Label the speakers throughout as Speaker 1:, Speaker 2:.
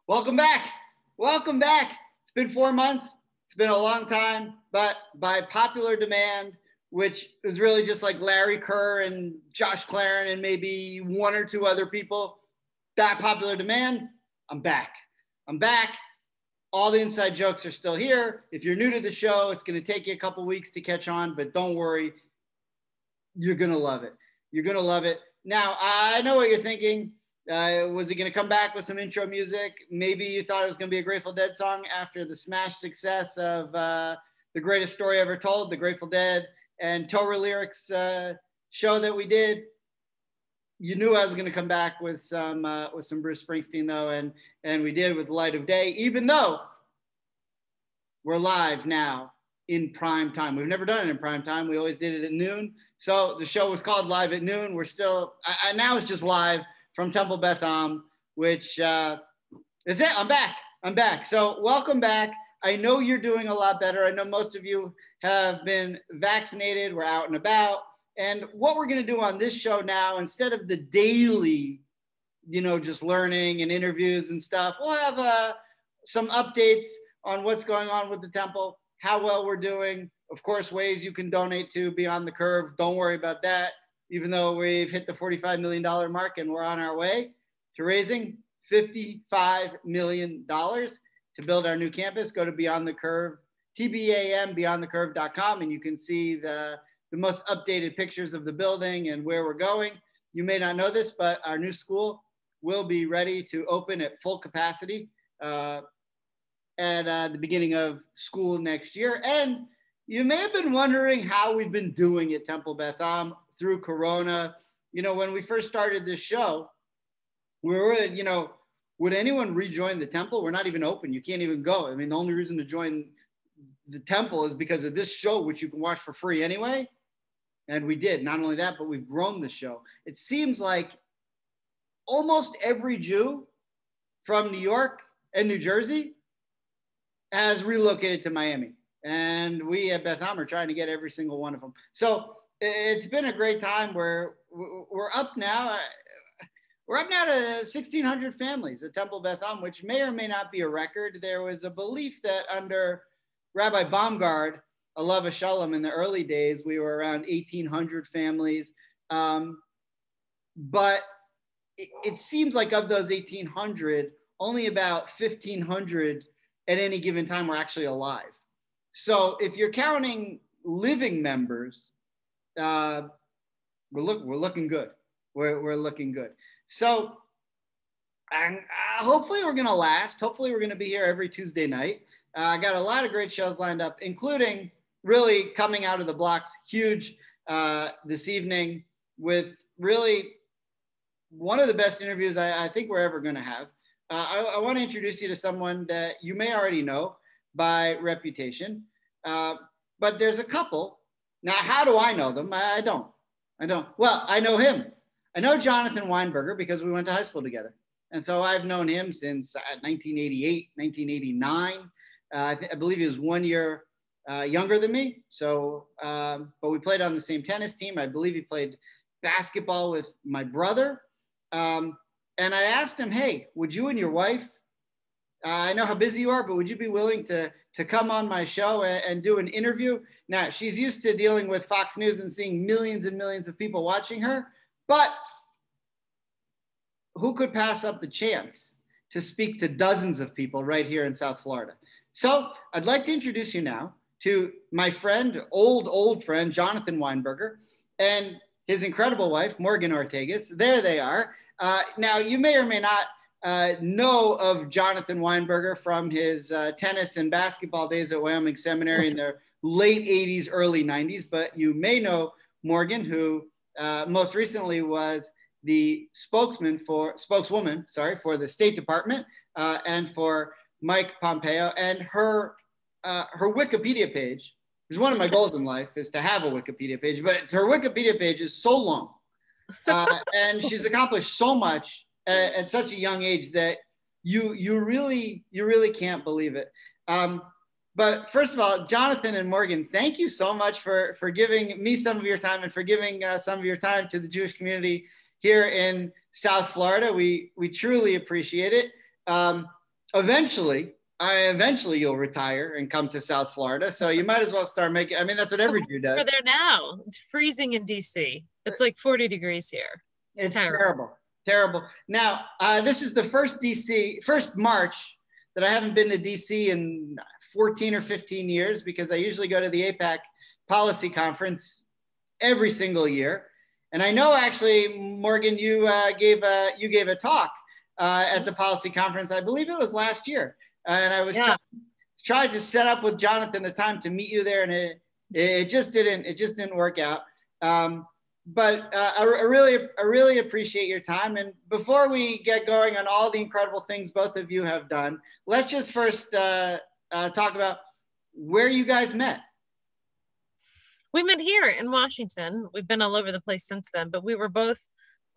Speaker 1: Welcome back. Welcome back. It's been 4 months. It's been a long time, but by popular demand, which is really just like Larry Kerr and Josh Claren and maybe one or two other people, that popular demand, I'm back. I'm back. All the inside jokes are still here. If you're new to the show, it's going to take you a couple weeks to catch on, but don't worry. You're going to love it. You're going to love it. Now, I know what you're thinking. Was he going to come back with some intro music? Maybe you thought it was going to be a Grateful Dead song after the smash success of The Greatest Story Ever Told, the Grateful Dead and Torah Lyrics show that we did. You knew I was going to come back with some Bruce Springsteen, though, and we did with Light of Day, even though we're live now in prime time. We've never done it in prime time. We always did it at noon. So the show was called Live at Noon. We're still, now it's just live from Temple Beth Am, which is it. I'm back. I'm back. So welcome back. I know you're doing a lot better. I know most of you have been vaccinated. We're out and about. And what we're going to do on this show now, instead of the daily, just learning and interviews and stuff, we'll have some updates on what's going on with the temple, how well we're doing. Of course, ways you can donate to Beyond the Curve. Don't worry about that. Even though we've hit the $45 million mark and we're on our way to raising $55 million to build our new campus, go to Beyond the Curve, TBAM, beyondthecurve.com, and you can see the most updated pictures of the building and where we're going. You may not know this, but our new school will be ready to open at full capacity at the beginning of school next year. And you may have been wondering how we've been doing at Temple Beth Am through Corona. When we first started this show, we were, would anyone rejoin the temple? We're not even open. You can't even go. I mean, the only reason to join the temple is because of this show, which you can watch for free anyway. And we did. Not only that, but we've grown the show. It seems like almost every Jew from New York and New Jersey has relocated to Miami. And we at Beth Am are trying to get every single one of them. So it's been a great time. We're up now. We're up now to 1,600 families at Temple Beth Am, which may or may not be a record. There was a belief that under Rabbi Baumgard, Alav Shalom, in the early days, we were around 1,800 families. But it seems like of those 1,800, only about 1,500 at any given time were actually alive. So if you're counting living members, we're looking good. We're looking good. So hopefully we're going to last. Hopefully we're going to be here every Tuesday night. I got a lot of great shows lined up, including really coming out of the blocks huge this evening with really one of the best interviews I think we're ever going to have. I want to introduce you to someone that you may already know by reputation, but there's a couple. Now, how do I know them? I don't. Well, I know him. I know Jonathan Weinberger because we went to high school together. And so I've known him since 1988, 1989. I believe he was 1 year younger than me. So, but we played on the same tennis team. I believe he played basketball with my brother. And I asked him, hey, would you and your wife, I know how busy you are, but would you be willing to come on my show and do an interview? Now, she's used to dealing with Fox News and seeing millions and millions of people watching her, but who could pass up the chance to speak to dozens of people right here in South Florida? So I'd like to introduce you now to my friend, old friend, Jonathan Weinberger, and his incredible wife, Morgan Ortagus. There they are. Now, you may or may not know of Jonathan Weinberger from his tennis and basketball days at Wyoming Seminary in the late 80s, early 90s, but you may know Morgan, who most recently was the spokeswoman for the State Department and for Mike Pompeo. And her Wikipedia page, because one of my goals in life is to have a Wikipedia page, but her Wikipedia page is so long. And she's accomplished so much at such a young age that you really can't believe it. But first of all, Jonathan and Morgan, thank you so much for giving me some of your time and for giving some of your time to the Jewish community here in South Florida. We truly appreciate it. Eventually you'll retire and come to South Florida. So you might as well start making, I mean, that's what every Jew does.
Speaker 2: We're there now. It's freezing in DC. It's like 40 degrees here.
Speaker 1: It's terrible. Now, this is the first March that I haven't been to DC in 14 or 15 years, because I usually go to the APAC policy conference every single year. And I know actually, Morgan, you gave a talk at the policy conference. I believe it was last year. And I was trying to set up with Jonathan a time to meet you there, and it just didn't work out. But I really appreciate your time. And before we get going on all the incredible things both of you have done, let's just first talk about where you guys met.
Speaker 2: We met here in Washington. We've been all over the place since then, but we were both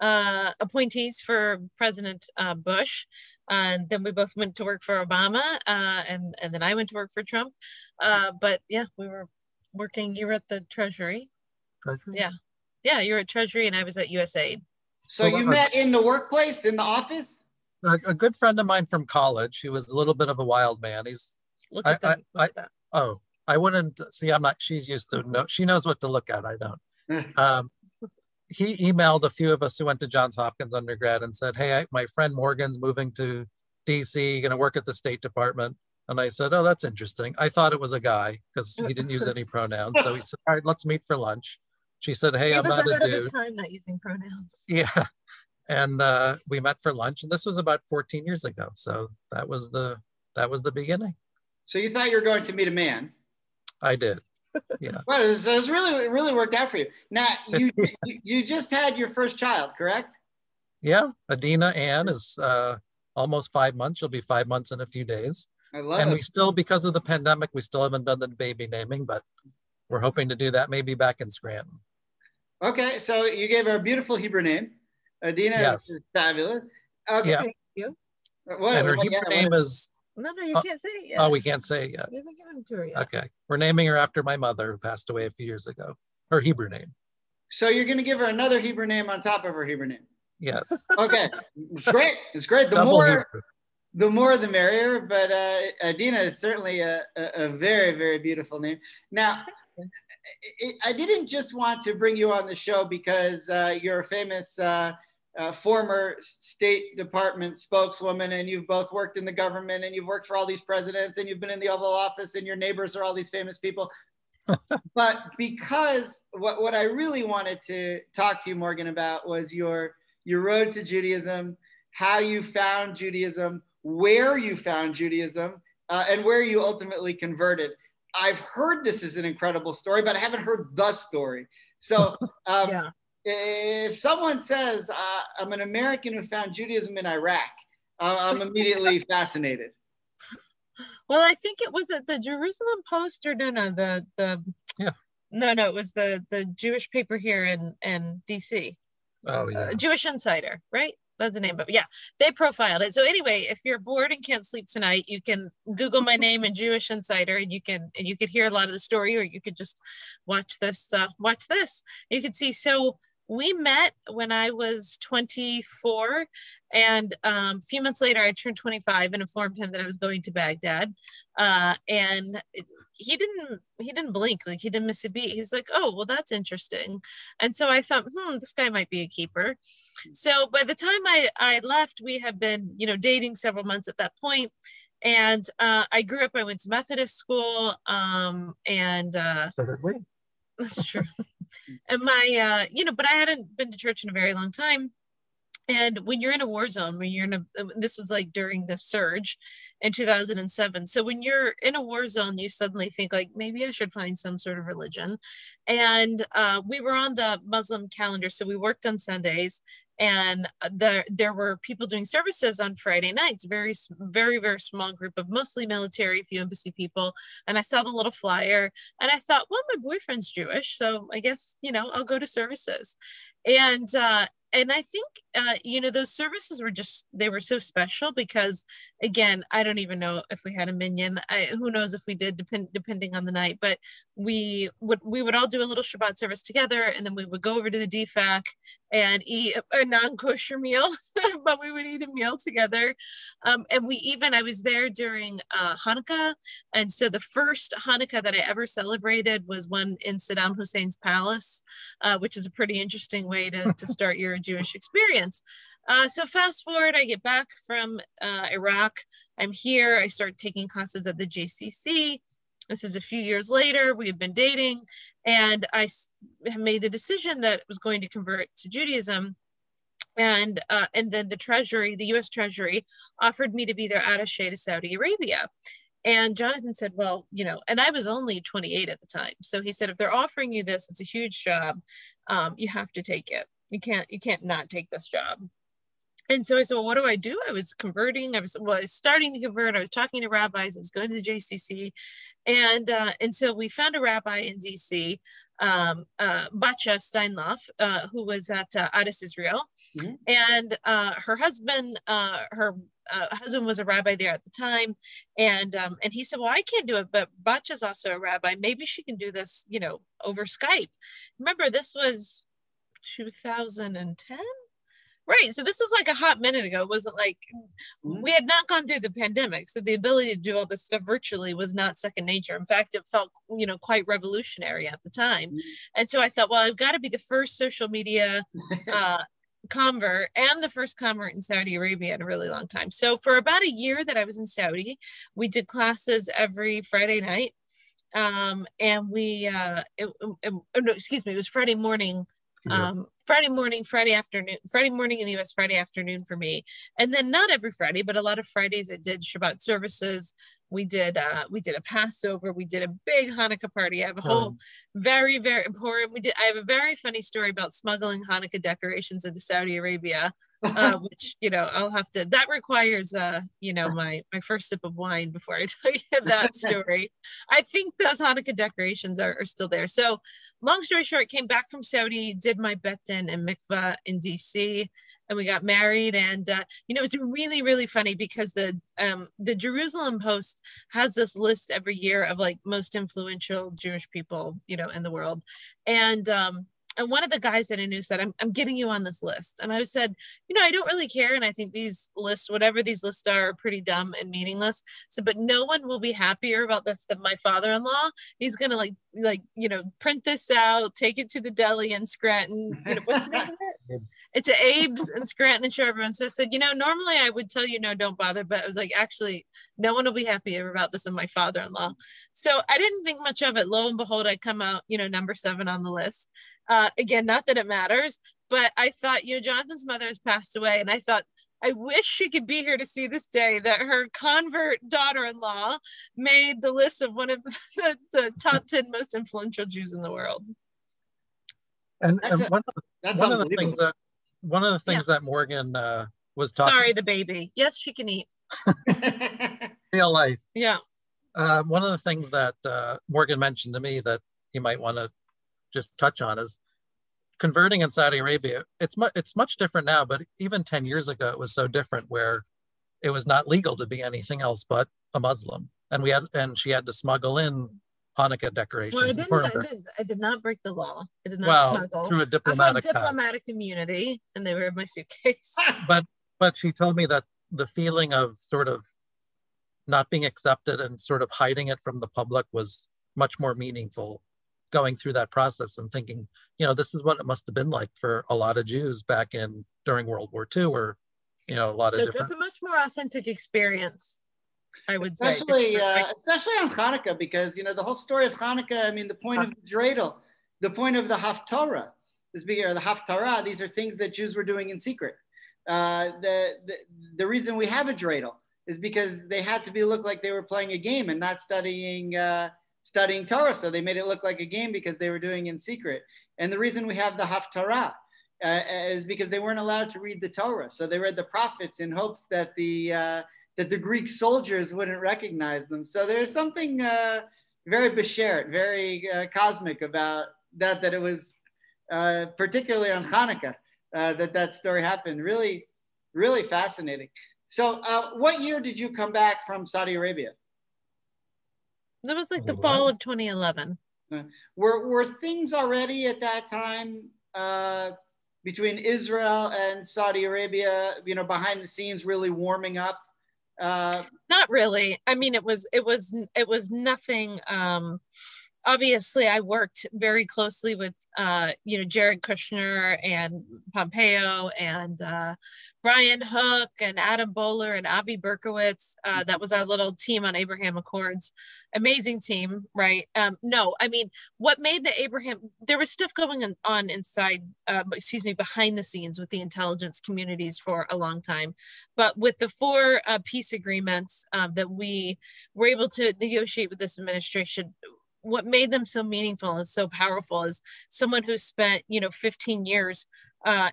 Speaker 2: appointees for President Bush. And then we both went to work for Obama, and then I went to work for Trump. But yeah, we were working. You were at the Treasury. Yeah, you were at Treasury, and I was at USAID.
Speaker 1: So you met in the workplace, in the office?
Speaker 3: A good friend of mine from college. He was a little bit of a wild man.
Speaker 2: Look at that.
Speaker 3: I wouldn't see. I'm not. She's used to know. She knows what to look at. I don't. He emailed a few of us who went to Johns Hopkins undergrad and said, "Hey, my friend Morgan's moving to DC, going to work at the State Department." And I said, "Oh, that's interesting." I thought it was a guy because he didn't use any pronouns. So he said, "All right, let's meet for lunch." She said, "Hey, I'm not a dude."
Speaker 2: His time not using pronouns.
Speaker 3: Yeah, and we met for lunch, and this was about 14 years ago. So that was the beginning.
Speaker 1: So you thought you were going to meet a man?
Speaker 3: I did. Yeah.
Speaker 1: Well, it was really worked out for you. Now you just had your first child, correct?
Speaker 3: Yeah, Adina Ann is almost 5 months. She'll be 5 months in a few days.
Speaker 1: I love it.
Speaker 3: And we still, because of the pandemic, we still haven't done the baby naming, but we're hoping to do that maybe back in Scranton.
Speaker 1: Okay, so you gave her a beautiful Hebrew name. Adina is fabulous. Okay.
Speaker 3: Yeah.
Speaker 2: Thank you.
Speaker 3: And her Hebrew name is...
Speaker 2: No, you can't say it yet.
Speaker 3: Oh, we can't say it yet.
Speaker 2: You haven't given it to her yet.
Speaker 3: Okay. We're naming her after my mother, who passed away a few years ago. Her Hebrew name.
Speaker 1: So you're going to give her another Hebrew name on top of her Hebrew name?
Speaker 3: Yes.
Speaker 1: Okay. It's great. It's great. The more the merrier. But Adina is certainly a very, very beautiful name. Now, I didn't just want to bring you on the show because you're a famous former State Department spokeswoman, and you've both worked in the government, and you've worked for all these presidents, and you've been in the Oval Office, and your neighbors are all these famous people. But because what I really wanted to talk to you, Morgan, about was your road to Judaism, how you found Judaism, where you found Judaism, and where you ultimately converted. I've heard this is an incredible story, but I haven't heard the story. So if someone says, I'm an American who found Judaism in Iraq, I'm immediately fascinated.
Speaker 2: Well, I think it was at the Jerusalem Post, or it was the Jewish paper here in DC.
Speaker 3: Oh, yeah.
Speaker 2: Jewish Insider, right? That's the name of it. Yeah, they profiled it. So anyway, if you're bored and can't sleep tonight, you can Google my name and Jewish Insider, and you could hear a lot of the story, or you could just watch this. You could see. So we met when I was 24, and a few months later I turned 25 and informed him that I was going to Baghdad. And he didn't blink, like he didn't miss a beat. He's like, "Oh, well, that's interesting." And so I thought, this guy might be a keeper. So by the time I left, we had been, dating several months at that point. And I grew up, I went to Methodist school, and
Speaker 3: so did we.
Speaker 2: That's true. And my, but I hadn't been to church in a very long time. And when you're in a war zone, this was like during the surge in 2007. So when you're in a war zone, you suddenly think like, maybe I should find some sort of religion. And we were on the Muslim calendar. So we worked on Sundays, And there were people doing services on Friday nights, very, very small group of mostly military, few embassy people. And I saw the little flyer and I thought, well, my boyfriend's Jewish, so I guess, you know, I'll go to services. And I think, you know, those services were they were so special because, again, I don't even know if we had a minyan. Who knows if we did, depending on the night. But we would all do a little Shabbat service together, and then we would go over to the DFAC and eat a non-kosher meal, but we would eat a meal together. And I was there during Hanukkah. And so the first Hanukkah that I ever celebrated was one in Saddam Hussein's palace, which is a pretty interesting way to start your Jewish experience. So fast forward, I get back from Iraq. I'm here. I start taking classes at the JCC. This is a few years later. We had been dating, and I made the decision that I was going to convert to Judaism. And then the U.S. Treasury offered me to be their attaché to Saudi Arabia. And Jonathan said, well, you know, and I was only 28 at the time. So he said, if they're offering you this, it's a huge job. You have to take it. You can't not take this job. And so I said, well, what do I do? I was converting. I was starting to convert. I was talking to rabbis. I was going to the JCC. And so we found a rabbi in DC, Batya Steinlauf, who was at Adas Israel. Mm-hmm. And her husband was a rabbi there at the time. And he said, well, I can't do it, but Batya's also a rabbi. Maybe she can do this, you know, over Skype. Remember, this was 2010? Right. So this was like a hot minute ago. It wasn't like we had not gone through the pandemic. So the ability to do all this stuff virtually was not second nature. In fact, it felt, you know, quite revolutionary at the time. And so I thought, well, I've got to be the first social media convert and the first convert in Saudi Arabia in a really long time. So for about a year that I was in Saudi, we did classes every Friday night. And it was Friday morning. Friday morning in the US, Friday afternoon for me. And then not every Friday, but a lot of Fridays I did Shabbat services. We did a Passover. We did a big Hanukkah party. I have a whole very, very important. I have a very funny story about smuggling Hanukkah decorations into Saudi Arabia, which, you know, I'll have to, that requires, you know, my first sip of wine before I tell you that story. I think those Hanukkah decorations are still there. So long story short, came back from Saudi, did my Bet Din and mikvah in DC, and we got married. And you know, it's really, really funny because the Jerusalem Post has this list every year of like most influential Jewish people, you know, in the world. And one of the guys that I knew said, I'm getting you on this list. And I said, you know, I don't really care. And I think these lists, whatever these lists are pretty dumb and meaningless. So, but no one will be happier about this than my father-in-law. He's going to like, you know, print this out, take it to the deli in Scranton. You know, what's the name of it? It's at Abe's in Scranton and show everyone. So I said, you know, normally I would tell you, no, don't bother. But I was like, actually, no one will be happier about this than my father-in-law. So I didn't think much of it. Lo and behold, I come out, you know, number 7 on the list. Again, not that it matters, but I thought, you know, Jonathan's mother has passed away, and I thought, I wish she could be here to see this day that her convert daughter-in-law made the list of one of the top 10 most influential Jews in the world.
Speaker 3: And one of the things that Morgan was talking.
Speaker 2: Sorry, the baby. Yes, she can eat.
Speaker 3: Real life.
Speaker 2: Yeah.
Speaker 3: One of the things that Morgan mentioned to me that you might want to just touch on is converting in Saudi Arabia. It's much different now, but even 10 years ago, it was so different where it was not legal to be anything else but a Muslim. And she had to smuggle in Hanukkah decorations.
Speaker 2: Well, I did not break the law. I did not smuggle.
Speaker 3: Through a diplomatic
Speaker 2: immunity, and they were in my suitcase.
Speaker 3: But she told me that the feeling of sort of not being accepted and sort of hiding it from the public was much more meaningful going through that process and thinking, you know, this is what it must have been like for a lot of Jews back during World War II, or, you know, a lot of different.
Speaker 2: It's a much more authentic experience, I would say.
Speaker 1: Especially on Hanukkah, because, you know, the whole story of Hanukkah, I mean, the point of the dreidel, the point of the Haftarah, the Haftarah, these are things that Jews were doing in secret. The reason we have a dreidel is because they had to look like they were playing a game and not studying Torah. So they made it look like a game because they were doing it in secret. And the reason we have the Haftarah is because they weren't allowed to read the Torah. So they read the prophets in hopes that the Greek soldiers wouldn't recognize them. So there's something very beshert, very cosmic about that it was particularly on Hanukkah that story happened. Really, really fascinating. So what year did you come back from Saudi Arabia?
Speaker 2: That was like the fall of 2011.
Speaker 1: Were things already at that time between Israel and Saudi Arabia, behind the scenes really warming up?
Speaker 2: Not really. I mean, it was nothing. Obviously, I worked very closely with, Jared Kushner and Pompeo and Brian Hook and Adam Bowler and Avi Berkowitz. That was our little team on Abraham Accords. Amazing team, right? No, I mean, what made there was stuff going on inside, behind the scenes with the intelligence communities for a long time. But with the 4 peace agreements that we were able to negotiate with this administration, what made them so meaningful and so powerful is someone who spent, 15 years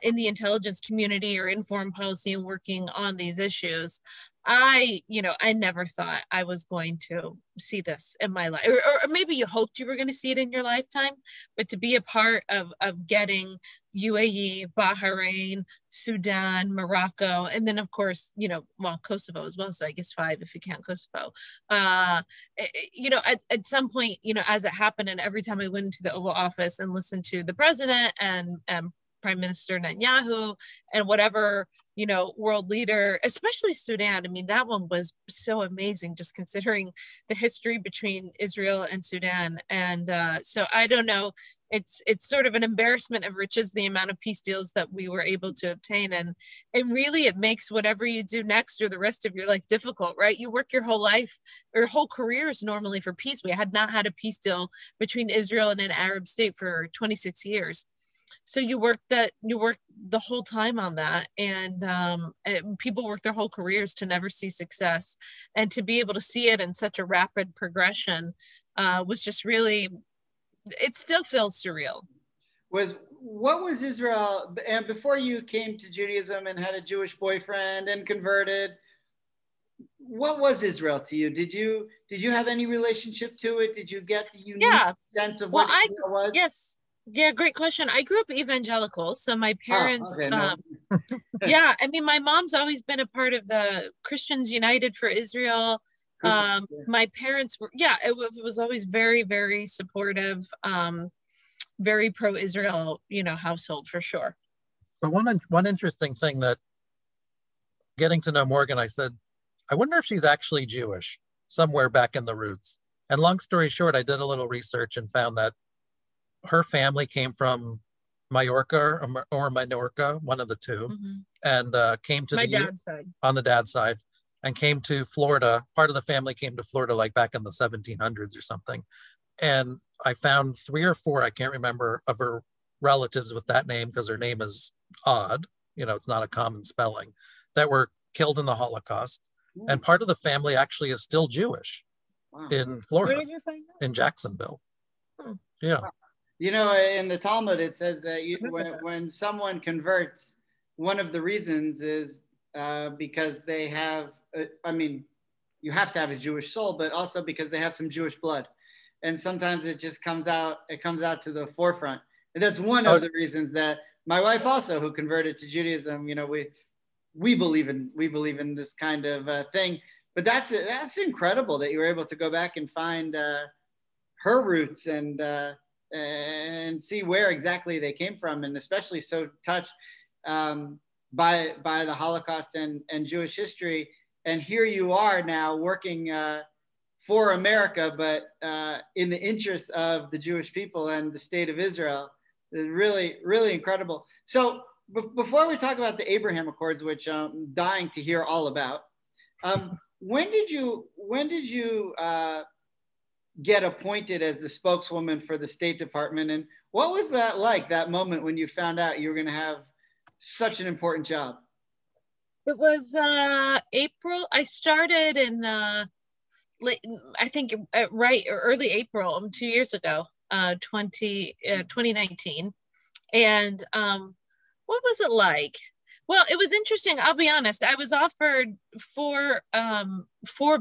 Speaker 2: in the intelligence community or in foreign policy and working on these issues. I never thought I was going to see this in my life, or maybe you hoped you were going to see it in your lifetime, but to be a part of getting UAE, Bahrain, Sudan, Morocco, and then of course, Kosovo as well. So I guess 5 if you count Kosovo. At some point, as it happened, and every time I went into the Oval Office and listened to the president and Prime Minister Netanyahu and whatever, world leader, especially Sudan. I mean, that one was so amazing, just considering the history between Israel and Sudan. And so I don't know, it's sort of an embarrassment of riches, the amount of peace deals that we were able to obtain. And really it makes whatever you do next or the rest of your life difficult, right? You work your whole life or whole careers normally for peace. We had not had a peace deal between Israel and an Arab state for 26 years. So you work the whole time on that, and people work their whole careers to never see success, and to be able to see it in such a rapid progression was just really, it still feels surreal.
Speaker 1: What was Israel, and before you came to Judaism and had a Jewish boyfriend and converted, what was Israel to you? Did you have any relationship to it? Did you get the unique sense of what Israel was?
Speaker 2: Yes. Yeah, great question. I grew up evangelical, so my parents,
Speaker 1: no.
Speaker 2: I mean, my mom's always been a part of the Christians United for Israel. My parents were, it was always very, very supportive, very pro-Israel, household for sure.
Speaker 3: But one interesting thing that getting to know Morgan, I said, I wonder if she's actually Jewish somewhere back in the roots. And long story short, I did a little research and found that her family came from Mallorca or Minorca, one of the two, and came to
Speaker 2: dad's side.
Speaker 3: On the dad's side, and came to Florida. Part of the family came to Florida like back in the 1700s or something. And I found 3 or 4, I can't remember, of her relatives with that name, because her name is odd, it's not a common spelling, that were killed in the Holocaust. Ooh. And part of the family actually is still Jewish. Wow. In Florida.
Speaker 2: Where did you find that?
Speaker 3: In Jacksonville. Yeah.
Speaker 1: Wow. In the Talmud, it says that when someone converts, one of the reasons is because they have, you have to have a Jewish soul, but also because they have some Jewish blood. And sometimes it just comes out to the forefront. And that's one of the reasons that my wife also, who converted to Judaism, we believe in this kind of thing. But that's incredible that you were able to go back and find her roots and see where exactly they came from, and especially so touched by the Holocaust and Jewish history. And here you are now working for America, but in the interests of the Jewish people and the state of Israel. It's really, really incredible. So before we talk about the Abraham Accords, which I'm dying to hear all about, when did you get appointed as the spokeswoman for the State Department, and what was that like, that moment when you found out you were going to have such an important job?
Speaker 2: It was April. I started in early April, 2 years ago, 2019, and What was it like? Well, it was interesting. I'll be honest. I was offered four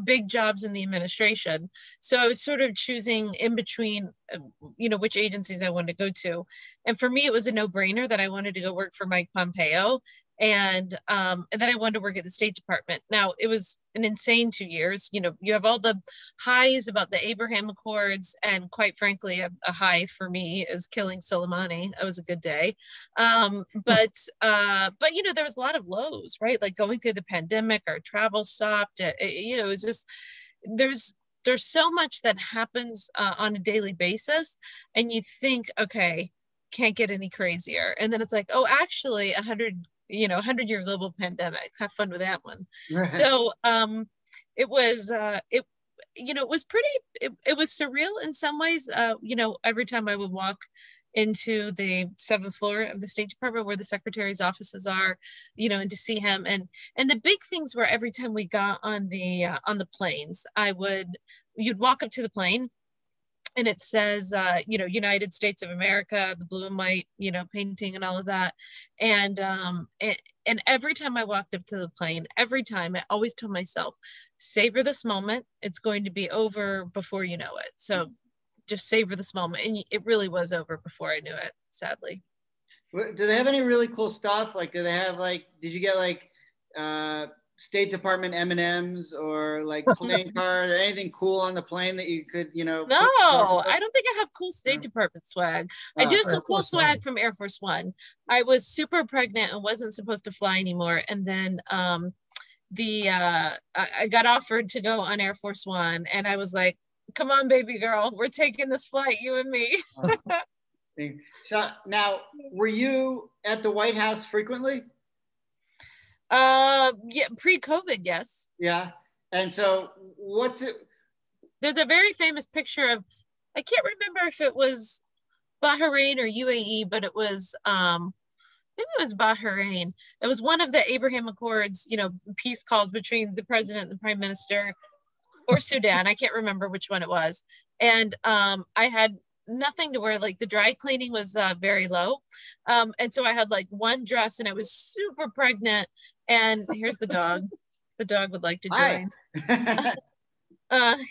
Speaker 2: big jobs in the administration. So I was sort of choosing in between, which agencies I wanted to go to. And for me, it was a no-brainer that I wanted to go work for Mike Pompeo. And then I wanted to work at the State Department. Now, it was an insane 2 years. You have all the highs about the Abraham Accords, and quite frankly, a high for me is killing Soleimani. That was a good day. But there was a lot of lows, right? Like going through the pandemic, our travel stopped. It was just there's so much that happens on a daily basis, and you think, okay, can't get any crazier, and then it's like, oh, actually, 100-year global pandemic. Have fun with that one. So it was it was pretty, it was surreal in some ways. Every time I would walk into the 7th floor of the State Department where the secretary's offices are, and to see him. And the big things were every time we got on the planes, you'd walk up to the plane, and it says, United States of America, the blue and white, painting and all of that. And every time I walked up to the plane, every time I always told myself, savor this moment. It's going to be over before you know it. So just savor this moment. And it really was over before I knew it, sadly.
Speaker 1: Do they have any really cool stuff? Like, do they have did you get State Department M&Ms or playing cards or anything cool on the plane that you could,
Speaker 2: No, I don't think I have cool State Department swag. I do have some cool swag from Air Force One. I was super pregnant and wasn't supposed to fly anymore. And then I got offered to go on Air Force One, and I was like, come on, baby girl, we're taking this flight, you and me.
Speaker 1: So now, were you at the White House frequently?
Speaker 2: Yeah, pre-COVID, yes.
Speaker 1: Yeah. And so what's it?
Speaker 2: There's a very famous picture of, I can't remember if it was Bahrain or UAE, but it was, maybe it was Bahrain. It was one of the Abraham Accords, peace calls between the president and the prime minister, or Sudan. I can't remember which one it was. And I had nothing to wear. The dry cleaning was very low. And so I had one dress, and I was super pregnant. And here's the dog. The dog would like to join.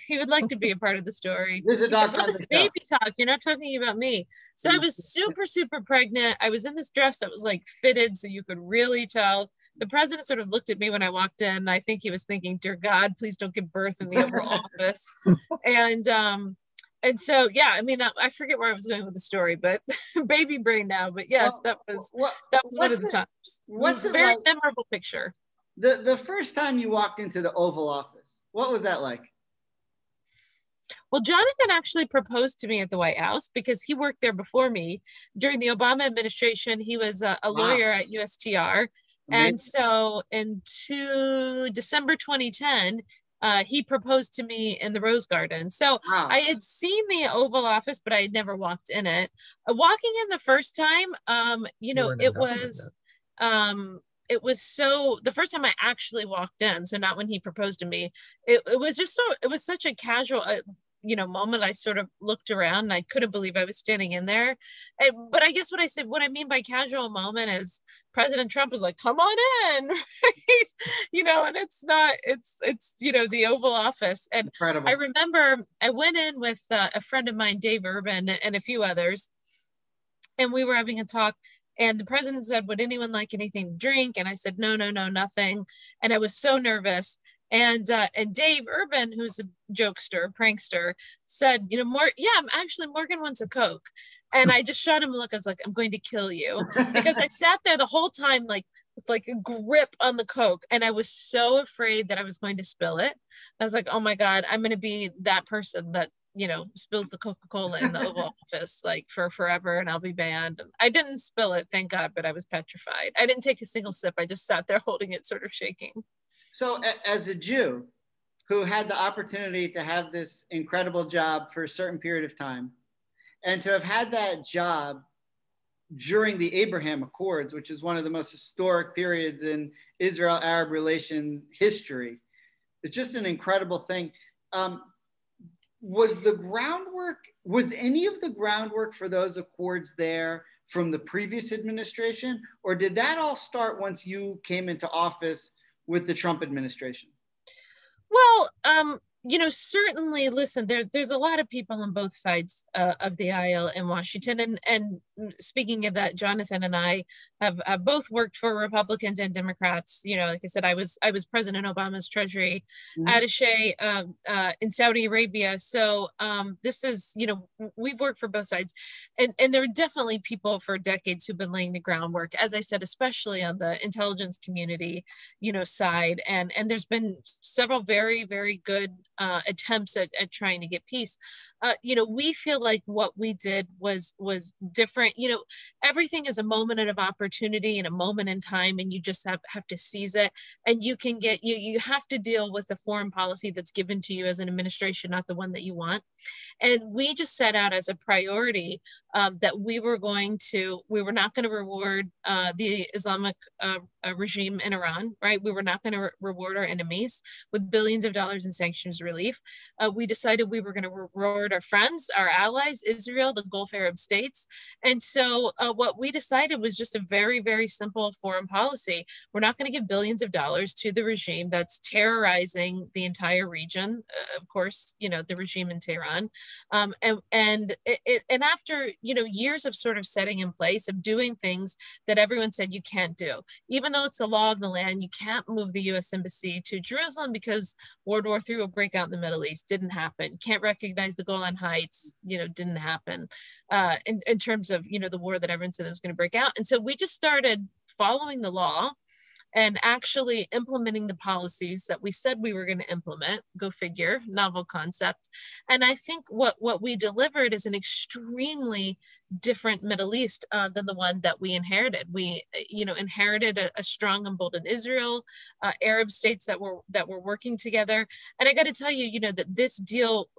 Speaker 2: He would like to be a part of the story.
Speaker 1: There's a dog.
Speaker 2: This baby talk. You're not talking about me. So I was super, super pregnant. I was in this dress that was fitted, so you could really tell. The president sort of looked at me when I walked in. I think he was thinking, dear God, please don't give birth in the Oval Office. And so, yeah, I mean, I forget where I was going with the story, but baby brain now. But yes, that was one of the times.
Speaker 1: What's it
Speaker 2: very memorable picture.
Speaker 1: The first time you walked into the Oval Office, what was that like?
Speaker 2: Well, Jonathan actually proposed to me at the White House because he worked there before me. During the Obama administration, he was a lawyer at USTR. Amazing. And so in December 2010, he proposed to me in the Rose Garden. So I had seen the Oval Office, but I had never walked in it. Walking in the the first time I actually walked in, so not when he proposed to me, it was such a casual, moment. I sort of looked around and I couldn't believe I was standing in there. But I guess what I mean by casual moment is President Trump was like, come on in, right? And it's the Oval Office. And incredible. I remember I went in with a friend of mine, Dave Urban, and a few others, and we were having a talk. And the president said, would anyone like anything to drink? And I said, no, nothing. And I was so nervous. And Dave Urban, who's a jokester, prankster, said, Morgan wants a Coke. And I just shot him a look. I was like, I'm going to kill you. Because I sat there the whole time, with a grip on the Coke. And I was so afraid that I was going to spill it. I was like, oh my God, I'm going to be that person that, spills the Coca-Cola in the Oval Office, for forever, and I'll be banned. And I didn't spill it, thank God, but I was petrified. I didn't take a single sip. I just sat there holding it, sort of shaking.
Speaker 1: So as a Jew who had the opportunity to have this incredible job for a certain period of time, and to have had that job during the Abraham Accords, which is one of the most historic periods in Israel-Arab relation history, it's just an incredible thing. Was any of the groundwork for those accords there from the previous administration, or did that all start once you came into office with the Trump administration?
Speaker 2: Well, certainly, listen, there's a lot of people on both sides of the aisle in Washington. And speaking of that, Jonathan and I have both worked for Republicans and Democrats. Like I said, I was President Obama's Treasury attaché in Saudi Arabia. So this is, we've worked for both sides. And there are definitely people for decades who've been laying the groundwork, as I said, especially on the intelligence community, side. And there's been several very, very good attempts at trying to get peace. We feel like what we did was different. Everything is a moment of opportunity and a moment in time, and you just have to seize it. And you can get, you have to deal with the foreign policy that's given to you as an administration, not the one that you want. And we just set out as a priority that we were not going to reward the Islamic regime in Iran, right? We were not going to reward our enemies with billions of dollars in sanctions relief. We decided we were going to reward our friends, our allies, Israel, the Gulf Arab states. And so what we decided was just a very, very simple foreign policy. We're not going to give billions of dollars to the regime that's terrorizing the entire region. Of course, the regime in Tehran. And after, years of sort of setting in place of doing things that everyone said you can't do, even though it's the law of the land, you can't move the U.S. embassy to Jerusalem because World War III will break out in the Middle East. Didn't happen. Can't recognize the Golan Heights, didn't happen in terms of, the war that everyone said was going to break out. And so we just started following the law and actually implementing the policies that we said we were going to implement. Go figure, novel concept. And I think what we delivered is an extremely different Middle East than the one that we inherited. We, inherited a strong, emboldened Israel, Arab states that were working together. And I got to tell you, that this deal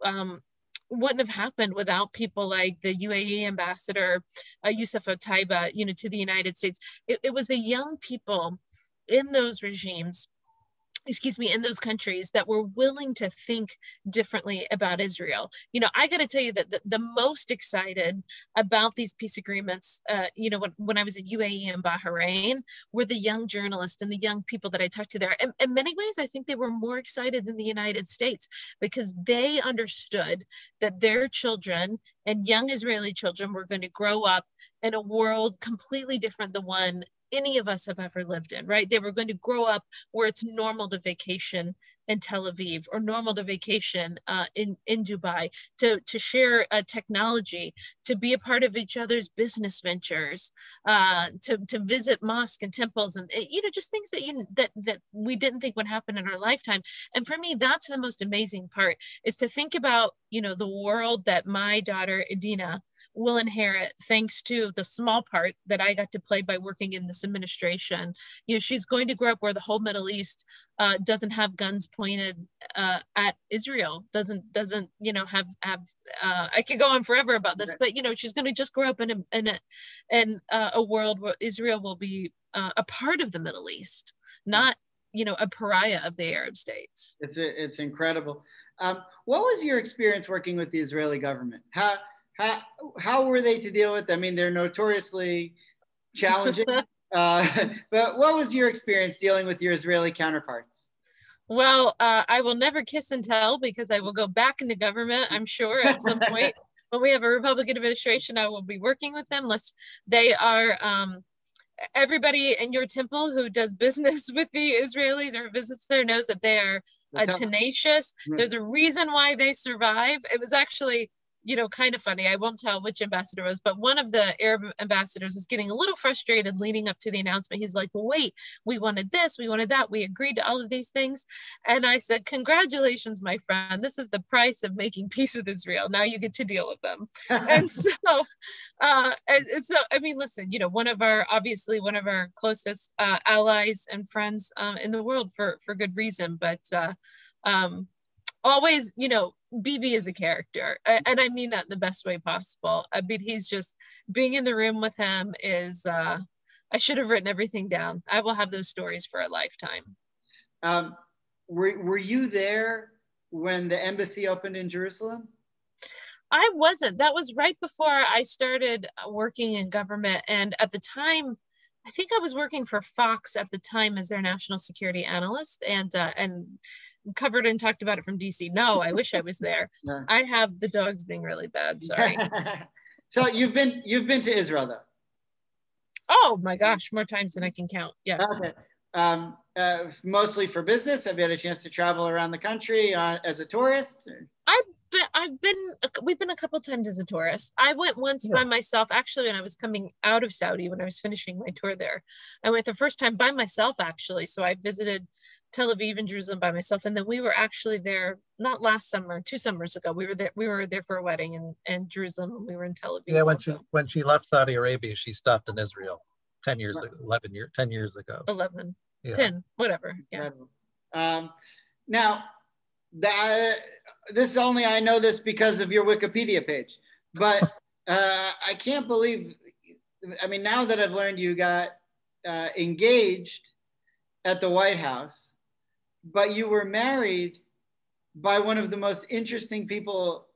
Speaker 2: wouldn't have happened without people like the UAE ambassador, Yusuf Otaiba, to the United States. It was the young people in those regimes, in those countries that were willing to think differently about Israel. I got to tell you that the most excited about these peace agreements, when I was in UAE and Bahrain, were the young journalists and the young people that I talked to there. And in many ways, I think they were more excited than the United States because they understood that their children and young Israeli children were going to grow up in a world completely different than one any of us have ever lived in, right? They were going to grow up where it's normal to vacation in Tel Aviv or normal to vacation in Dubai, to share technology, to be a part of each other's business ventures, to visit mosques and temples, and just things that we didn't think would happen in our lifetime. And for me, that's the most amazing part, is to think about the world that my daughter Edina will inherit thanks to the small part that I got to play by working in this administration. She's going to grow up where the whole Middle East doesn't have guns pointed at Israel, doesn't have I could go on forever about this, but she's going to just grow up in a world where Israel will be a part of the Middle East, not a pariah of the Arab states.
Speaker 1: It's incredible. What was your experience working with the Israeli government? How were they to deal with? I mean, they're notoriously challenging. But what was your experience dealing with your Israeli counterparts?
Speaker 2: Well, I will never kiss and tell because I will go back into government, I'm sure, at some point. When we have a Republican administration, I will be working with them. They are everybody in your temple who does business with the Israelis or visits there knows that they are tenacious. There's a reason why they survive. It was actually kind of funny. I won't tell which ambassador it was, but one of the Arab ambassadors was getting a little frustrated leading up to the announcement. He's like, well, wait, we wanted this, we wanted that. We agreed to all of these things. And I said, congratulations, my friend. This is the price of making peace with Israel. Now you get to deal with them. And so, I mean, listen, one of our closest allies and friends in the world for good reason, but always, Bibi is a character, and I mean that in the best way possible. I mean, he's just, being in the room with him is, I should have written everything down. I will have those stories for a lifetime.
Speaker 1: Were you there when the embassy opened in Jerusalem?
Speaker 2: I wasn't. That was right before I started working in government. And at the time, I think I was working for Fox at the time as their national security analyst and covered and talked about it from DC. No, I wish I was there.
Speaker 1: No.
Speaker 2: I have the dogs being really bad. Sorry.
Speaker 1: So you've been to Israel though?
Speaker 2: Oh my gosh, more times than I can count. Yes.
Speaker 1: Okay. Mostly for business. Have you had a chance to travel around the country as a tourist? We've been a couple times as a tourist. I went once by myself, actually, when I was coming out of Saudi, when I was finishing my tour there. I went the first time by myself, actually. So I visited Tel Aviv and Jerusalem by myself. And then we were actually there, not last summer, 2 summers ago. We were there for a wedding in Jerusalem, and we were in Tel Aviv.
Speaker 3: Yeah, when she left Saudi Arabia, she stopped in Israel 10 years ago, 10 years ago.
Speaker 2: 11, yeah. 10, whatever. Yeah.
Speaker 1: Now, this only, I know this because of your Wikipedia page, but I can't believe, I mean, now that I've learned you got engaged at the White House, but you were married by one of the most interesting people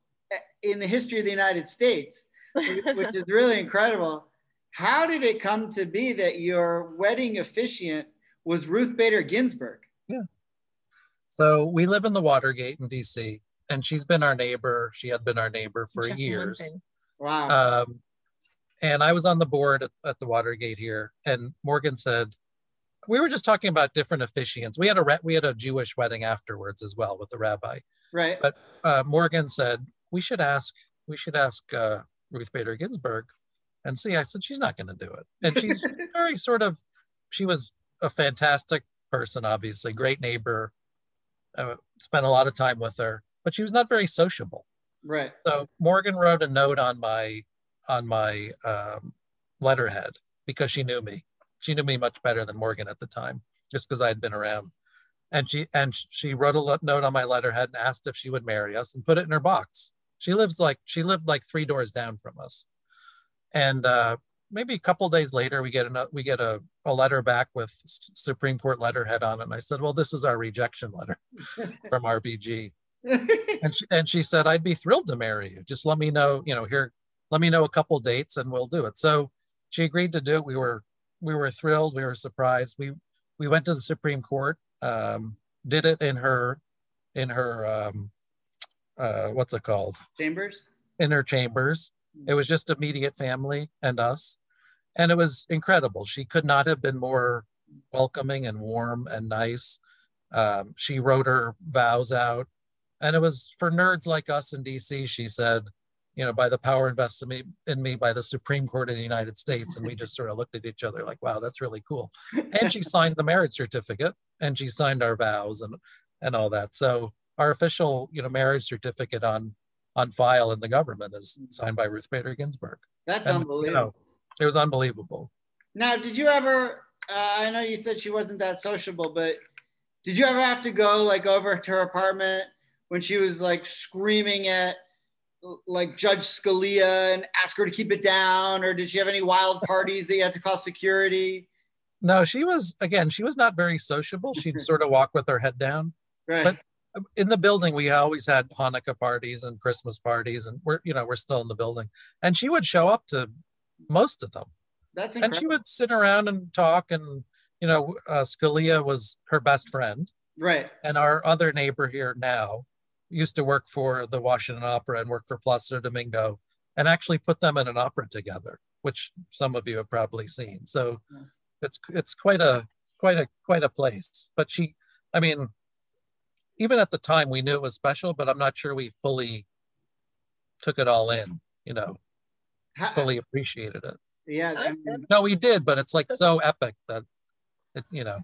Speaker 1: in the history of the United States, which is really incredible. How did it come to be that your wedding officiant was Ruth Bader Ginsburg?
Speaker 3: Yeah. So we live in the Watergate in DC, and she's been our neighbor. She had been our neighbor for years.
Speaker 1: Wow.
Speaker 3: And I was on the board at the Watergate here, and Morgan said, we were just talking about different officiants. We had a Jewish wedding afterwards as well with the rabbi.
Speaker 1: Right.
Speaker 3: But Morgan said, we should ask Ruth Bader Ginsburg and see. I said, she's not going to do it. And she's very she was a fantastic person, obviously, great neighbor. Spent a lot of time with her, but she was not very sociable.
Speaker 1: Right.
Speaker 3: So Morgan wrote a note on my letterhead because she knew me. She knew me much better than Morgan at the time, just because I had been around. And she wrote a note on my letterhead and asked if she would marry us and put it in her box. She lived like 3 doors down from us. And maybe a couple of days later, we get a letter back with Supreme Court letterhead on it. And I said, well, this is our rejection letter from RBG. and she said, I'd be thrilled to marry you. Just let me know, let me know a couple dates and we'll do it. So she agreed to do it. We were thrilled. We were surprised. We went to the Supreme Court, did it in her what's it called?
Speaker 1: Chambers?
Speaker 3: In her chambers. It was just immediate family and us. And it was incredible. She could not have been more welcoming and warm and nice. She wrote her vows out. And it was for nerds like us in DC, she said, by the power invested in me by the Supreme Court of the United States. And we just sort of looked at each other like, wow, that's really cool. And she signed the marriage certificate and she signed our vows and all that. So our official, marriage certificate on file in the government is signed by Ruth Bader Ginsburg.
Speaker 1: That's unbelievable.
Speaker 3: It was unbelievable.
Speaker 1: Now, did you ever, I know you said she wasn't that sociable, but did you ever have to go like over to her apartment when she was like screaming at like Judge Scalia and ask her to keep it down? Or did she have any wild parties that you had to call security?
Speaker 3: No, she was not very sociable. She'd sort of walk with her head down.
Speaker 1: Right.
Speaker 3: But in the building, we always had Hanukkah parties and Christmas parties, and we're still in the building. And she would show up to most of them.
Speaker 1: That's incredible.
Speaker 3: And she would sit around and talk, and Scalia was her best friend.
Speaker 1: Right.
Speaker 3: And our other neighbor here now used to work for the Washington Opera and work for Placido Domingo, and actually put them in an opera together, which some of you have probably seen. So it's quite a place. But even at the time, we knew it was special, but I'm not sure we fully took it all in, fully appreciated it.
Speaker 1: Yeah.
Speaker 3: No, we did, but it's like so epic that,
Speaker 2: Yeah.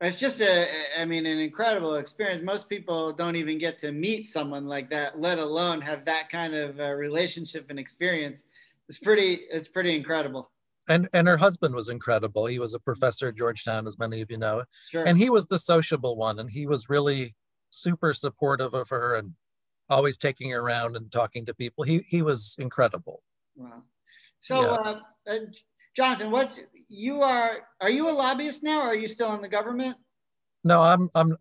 Speaker 1: It's just an incredible experience. Most people don't even get to meet someone like that, let alone have that kind of relationship and experience. It's pretty incredible.
Speaker 3: And her husband was incredible. He was a professor at Georgetown, as many of you know.
Speaker 1: Sure.
Speaker 3: And he was the sociable one, and he was really super supportive of her and always taking her around and talking to people. He was incredible.
Speaker 1: Wow. So, yeah. Jonathan, are you a lobbyist now, or are you still in the government?
Speaker 3: No,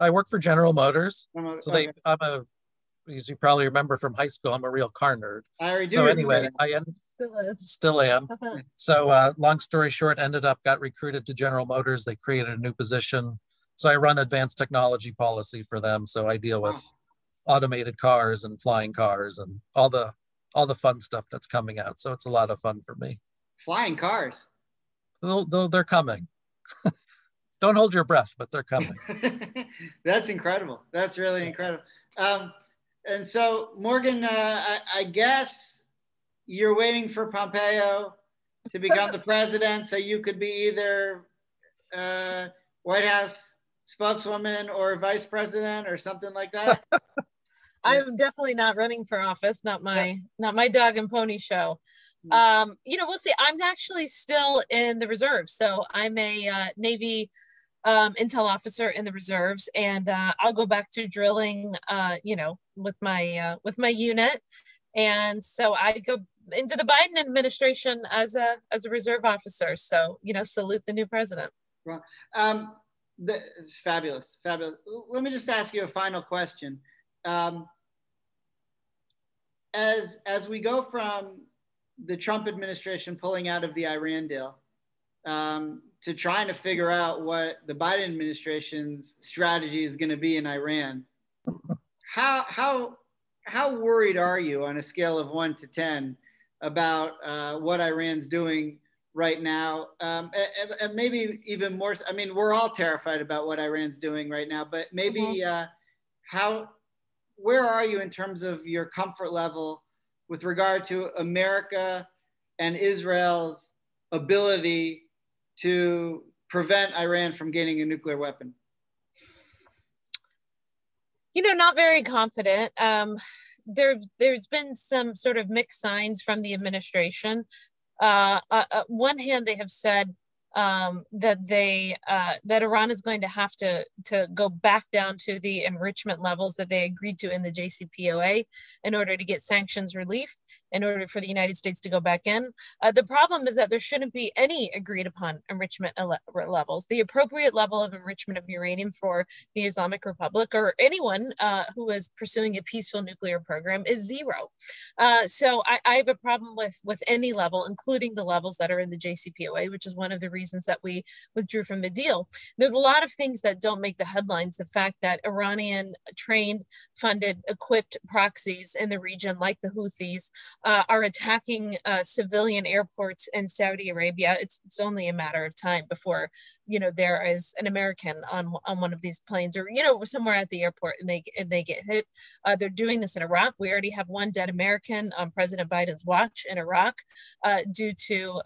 Speaker 3: I work for General Motors.
Speaker 1: So
Speaker 3: okay. as you probably remember from high school, I'm a real car nerd.
Speaker 1: I already do.
Speaker 3: So anyway, still am. So long story short, got recruited to General Motors. They created a new position. So I run advanced technology policy for them. So I deal with automated cars and flying cars and all the fun stuff that's coming out. So it's a lot of fun for me.
Speaker 1: Flying cars.
Speaker 3: They're coming. Don't hold your breath, but they're coming.
Speaker 1: That's incredible. That's really incredible. And so, Morgan, I guess you're waiting for Pompeo to become the president, so you could be either White House spokeswoman or vice president or something like that.
Speaker 2: I'm definitely not running for office. Not my dog and pony show. We'll see. I'm actually still in the reserves, so I'm a Navy intel officer in the reserves, and I'll go back to drilling, with my unit, and so I go into the Biden administration as a reserve officer. So salute the new president.
Speaker 1: Well, it's fabulous. Let me just ask you a final question. As we go from the Trump administration pulling out of the Iran deal to trying to figure out what the Biden administration's strategy is going to be in Iran, how worried are you on a scale of 1 to 10 about what Iran's doing right now? And maybe even more, I mean, we're all terrified about what Iran's doing right now, but maybe where are you in terms of your comfort level with regard to America and Israel's ability to prevent Iran from gaining a nuclear weapon?
Speaker 2: Not very confident. There's been some sort of mixed signs from the administration. On one hand, they have said that Iran is going to have to go back down to the enrichment levels that they agreed to in the JCPOA in order to get sanctions relief, in order for the United States to go back in. The problem is that there shouldn't be any agreed upon enrichment levels. The appropriate level of enrichment of uranium for the Islamic Republic or anyone who is pursuing a peaceful nuclear program is 0. So I have a problem with any level, including the levels that are in the JCPOA, which is one of the reasons that we withdrew from the deal. There's a lot of things that don't make the headlines. The fact that Iranian trained, funded, equipped proxies in the region, like the Houthis, are attacking civilian airports in Saudi Arabia. It's only a matter of time before there is an American on one of these planes, or somewhere at the airport, and they get hit. They're doing this in Iraq. We already have one dead American on President Biden's watch in Iraq due to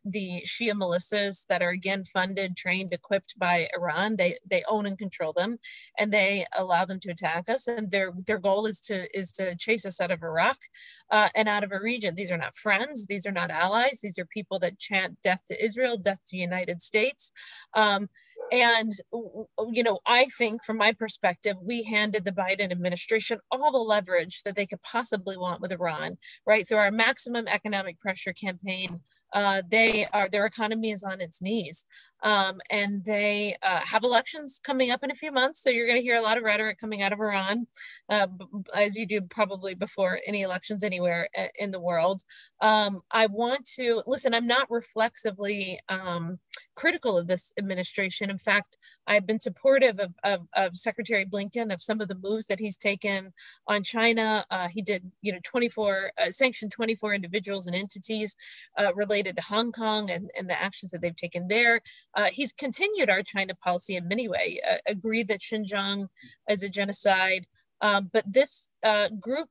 Speaker 2: the Shia militias that are again funded, trained, equipped by Iran. They own and control them, and they allow them to attack us. And their goal is to chase us out of Iraq and out of a region. These are not friends. These are not allies. These are people that chant death to Israel, death to the United States. And I think from my perspective, we handed the Biden administration all the leverage that they could possibly want with Iran, right? Through our maximum economic pressure campaign, their economy is on its knees. And they have elections coming up in a few months. So you're going to hear a lot of rhetoric coming out of Iran, as you do probably before any elections anywhere in the world. I want to listen, I'm not reflexively critical of this administration. In fact, I've been supportive of Secretary Blinken, of some of the moves that he's taken on China. He did, sanctioned 24 individuals and entities related to Hong Kong and the actions that they've taken there. He's continued our China policy in many ways, agreed that Xinjiang is a genocide. But this group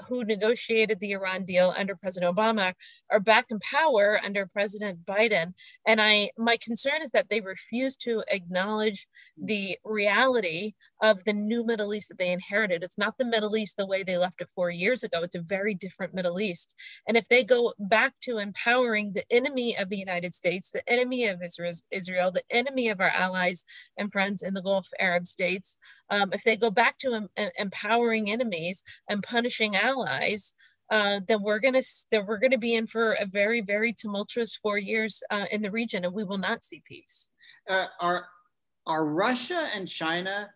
Speaker 2: who negotiated the Iran deal under President Obama are back in power under President Biden. And my concern is that they refuse to acknowledge the reality of the new Middle East that they inherited. It's not the Middle East the way they left it 4 years ago. It's a very different Middle East. And if they go back to empowering the enemy of the United States, the enemy of Israel, the enemy of our allies and friends in the Gulf Arab states, if they go back to empowering enemies and punishing allies, then we're going to be in for a very, very tumultuous 4 years in the region, and we will not see peace.
Speaker 1: Are Russia and China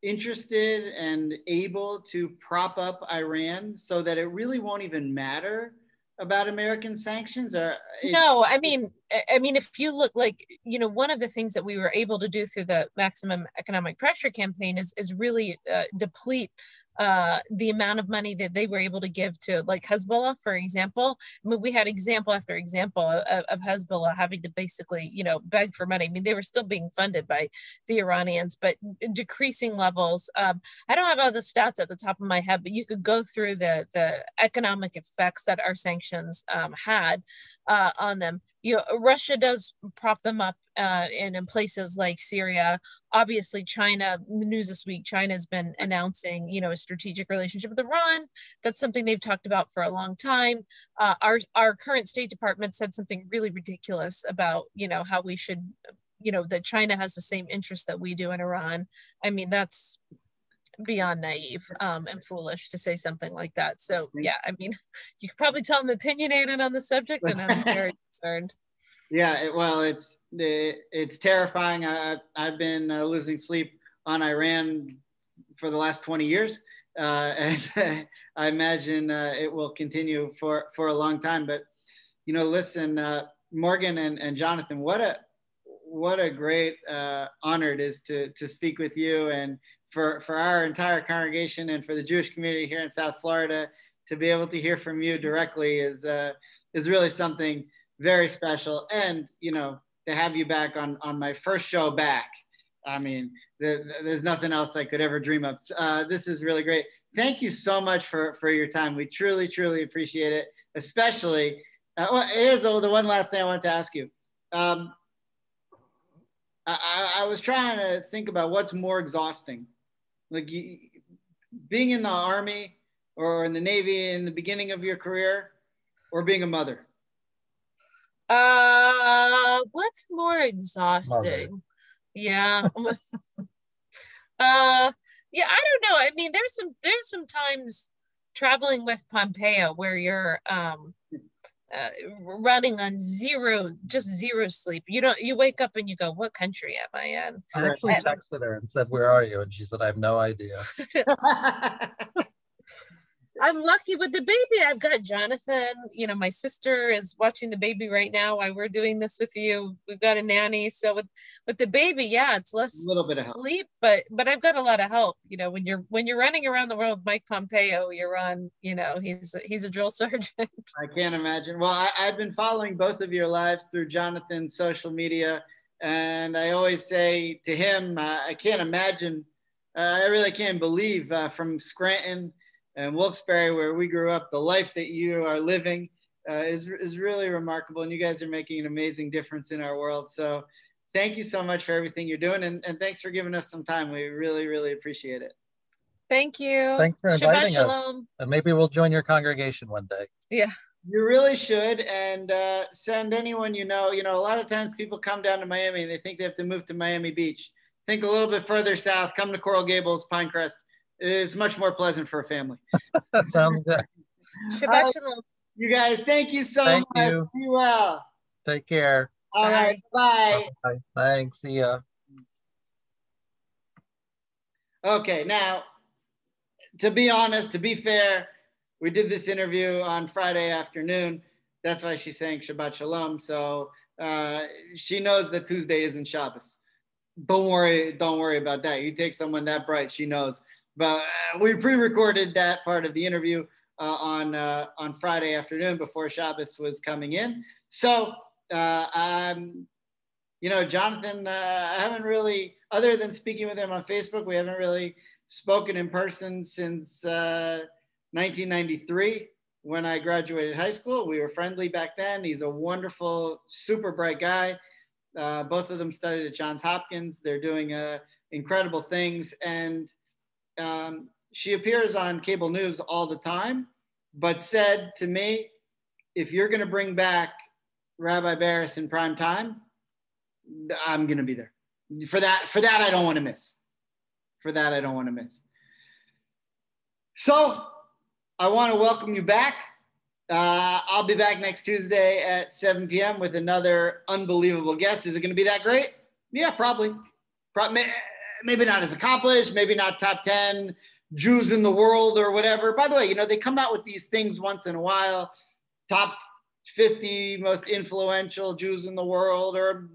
Speaker 1: interested and able to prop up Iran so that it really won't even matter about American sanctions? Or
Speaker 2: no, I mean, if you look, like, one of the things that we were able to do through the maximum economic pressure campaign is really deplete the amount of money that they were able to give to, like, Hezbollah, for example. I mean, we had example after example of Hezbollah having to basically, beg for money. I mean, they were still being funded by the Iranians, but decreasing levels. I don't have all the stats at the top of my head, but you could go through the economic effects that our sanctions had on them. Russia does prop them up in places like Syria. Obviously, China, the news this week, China's been announcing, a strategic relationship with Iran. That's something they've talked about for a long time. Our current State Department said something really ridiculous about, how we should, that China has the same interest that we do in Iran. I mean, that's beyond naive and foolish to say something like that. So yeah, I mean, you could probably tell I'm opinionated on the subject, and I'm very concerned.
Speaker 1: Yeah, it's terrifying. I've been losing sleep on Iran for the last 20 years. And I imagine it will continue for a long time. But, listen, Morgan and Jonathan, what a great honor it is to speak with you, and for our entire congregation and for the Jewish community here in South Florida to be able to hear from you directly is really something very special. And, to have you back on my first show back, I mean, there's nothing else I could ever dream of. This is really great. Thank you so much for your time. We truly, truly appreciate it. Especially, here's the one last thing I want to ask you. I was trying to think about what's more exhausting, like being in the Army or in the Navy in the beginning of your career, or being a mother.
Speaker 2: What's more exhausting? Mother. Yeah. Yeah, I don't know. I mean, there's some times traveling with Pompeo where you're running on zero sleep. You wake up and you go, what country am I in?
Speaker 3: I actually texted her and said, where are you? And she said, I have no idea.
Speaker 2: I'm lucky with the baby. I've got Jonathan. My sister is watching the baby right now while we're doing this with you. We've got a nanny. So with the baby, yeah, it's less a little bit of sleep, but I've got a lot of help. When you're running around the world, Mike Pompeo, you're on, he's a drill sergeant.
Speaker 1: I can't imagine. Well, I've been following both of your lives through Jonathan's social media. And I always say to him, I can't imagine, I really can't believe from Scranton and Wilkes-Barre, where we grew up, the life that you are living is really remarkable. And you guys are making an amazing difference in our world. So thank you so much for everything you're doing. And thanks for giving us some time. We really, really appreciate it.
Speaker 2: Thank you.
Speaker 3: Thanks for inviting us. And maybe we'll join your congregation one day.
Speaker 2: Yeah.
Speaker 1: You really should. And send anyone a lot of times people come down to Miami and they think they have to move to Miami Beach. Think a little bit further south, come to Coral Gables, Pinecrest. It's much more pleasant for a family.
Speaker 3: That sounds good.
Speaker 1: You guys, thank you so much.
Speaker 3: You.
Speaker 1: Be well.
Speaker 3: Take care.
Speaker 1: All right. Bye.
Speaker 3: Bye. Thanks. See ya.
Speaker 1: Okay. Now, to be honest, to be fair, we did this interview on Friday afternoon. That's why she's saying Shabbat Shalom. So she knows that Tuesday isn't Shabbos. Don't worry about that. You take someone that bright, she knows. But we pre-recorded that part of the interview on Friday afternoon before Shabbos was coming in. So, Jonathan, I haven't really, other than speaking with him on Facebook, we haven't really spoken in person since 1993 when I graduated high school. We were friendly back then. He's a wonderful, super bright guy. Both of them studied at Johns Hopkins. They're doing incredible things. And she appears on cable news all the time, but said to me, if you're going to bring back Rabbi Barras in prime time, I'm going to be there. For that, I don't want to miss. So I want to welcome you back. I'll be back next Tuesday at 7 p.m. with another unbelievable guest. Is it going to be that great? Yeah, probably. maybe not as accomplished, maybe not top 10 Jews in the world or whatever. By the way, they come out with these things once in a while, top 50 most influential Jews in the world, or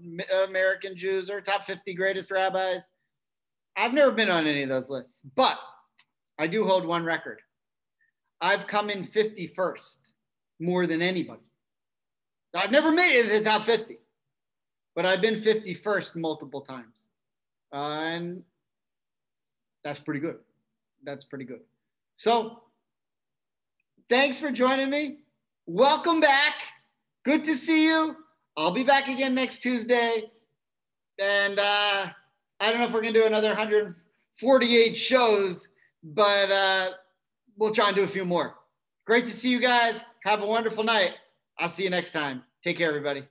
Speaker 1: American Jews, or top 50 greatest rabbis. I've never been on any of those lists, but I do hold one record. I've come in 51st more than anybody. I've never made it to the top 50, but I've been 51st multiple times. And that's pretty good. That's pretty good. So thanks for joining me. Welcome back. Good to see you. I'll be back again next Tuesday. And I don't know if we're going to do another 148 shows, but we'll try and do a few more. Great to see you guys. Have a wonderful night. I'll see you next time. Take care, everybody.